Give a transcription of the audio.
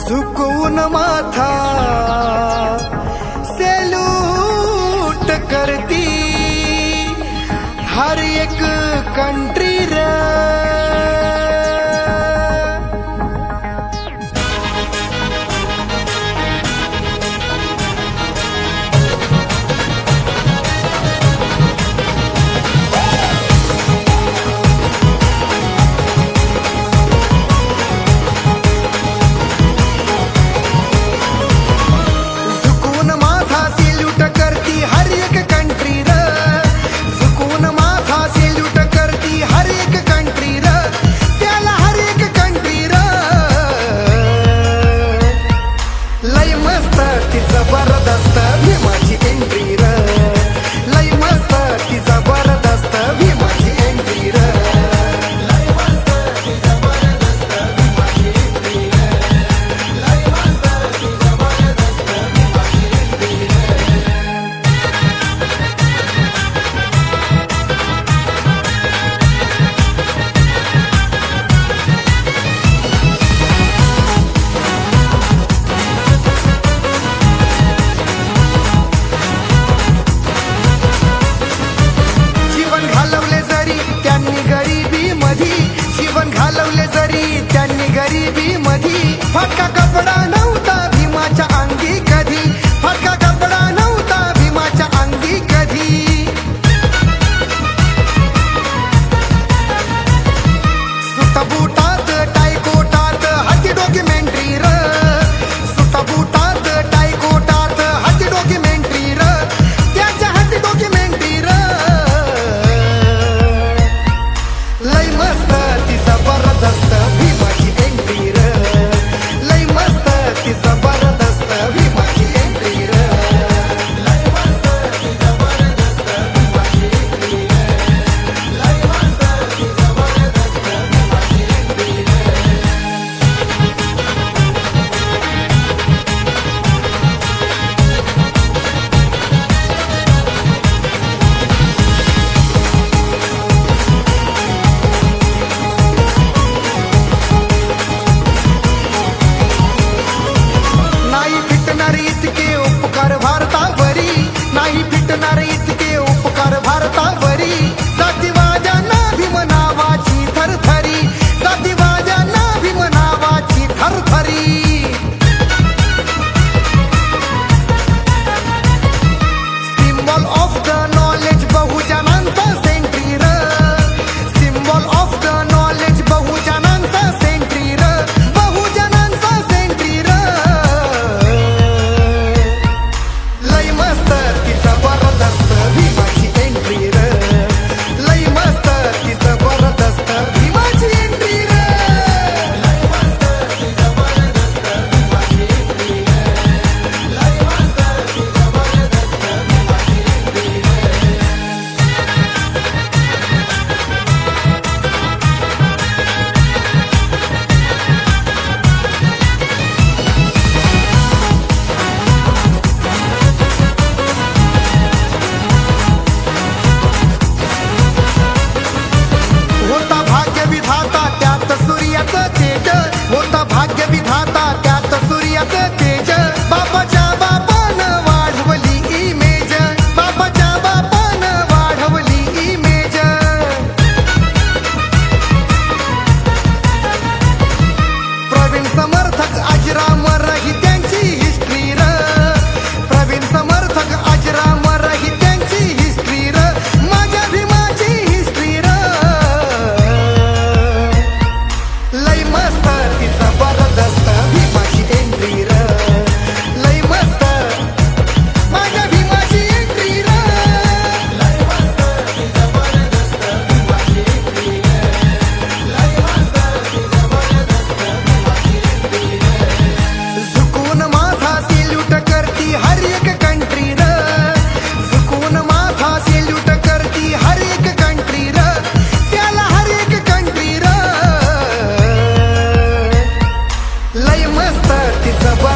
झुकवून माथा सॅल्यूट करती हर एक कंट्री रे। जबरदस्त भीमाची एंट्री र, लय मस्त ती जबरदस्त भीमाची एंट्री र, लय मस्त ती जबरदस्त भीमाची एंट्री र, लय मस्त ती जबरदस्त भीमाची एंट्री र। जीवन घालवले जरी त्यांनी गरिबी मधी, फटका कपडा नव्हता भीमाच्या अंगी कधी, फटका कपडा नव्हता भीमाच्या अंगी कधी। सुटबुटात टायकोटात हाती डॉक्युमेंटरी र, सुटबुटात टायकोटात हाती डॉक्युमेंटरी र, त्याच्या हाती डॉक्युमेंटरी र, लय मस्त जबरदस्त भीमाची एंट्री र, लय मस्त ती जबरदस्त भीमाची एंट्री र, लय मस्त ती जबरदस्त भीमाची एंट्री र, लय मस्त ती जबरदस्त भीमाची एंट्री र। इतके उपकार भारतावरी नाही फिटणार, इतके उपकार भारतावरी, जातीवाद्यांना भीम नावाची थरथरी, जातीवाद्यांना भीम नावाची थरथरी। सिम्बॉल ऑफ द नॉलेज बहुजनांचा सेंट्री र, सिम्बॉल ऑफ द नॉलेज बहुजनांचा सेंट्री र, बहुजनांचा सेंट्री र, लय मस्त ती जबरदस्त भीमाची एंट्री र, लय मस्त ती जबरदस्त भीमाची एंट्री र, लय मस्त ती जबरदस्त भीमाची एंट्री र, लय मस्त ती जबरदस्त भीमाची एंट्री र। होता भाग्य विधाता त्यात सूर्याचं तेज, होता भाग्य विधाता त्यात सूर्याचं तेज, बापाच्या बापानं वाढवली इमेज, बापाच्या बापानं वाढवली इमेज। प्रवीण समर्थक अजरामर ही त्यांची हिस्ट्री र, प्रवीण समर्थक अजरामर ही त्यांची हिस्ट्री र, माझ्या भीमाची हिस्ट्री र, लय मस्त ती जबरदस्त भीमाची एंट्री र, लय मस्त माझ्या भीमाची एंट्री र, लय मस्त ती जबरदस्त भीमाची एंट्री र, लय मस्त ती जबरदस्त भीमाची एंट्री र। झुकून माथा सॅल्यूट करती हर एक कंट्री र, झुकून माथा सॅल्यूट करती हर एक कंट्री र, त्याला हर एक कंट्री र, लय मस्त ती जबरदस्त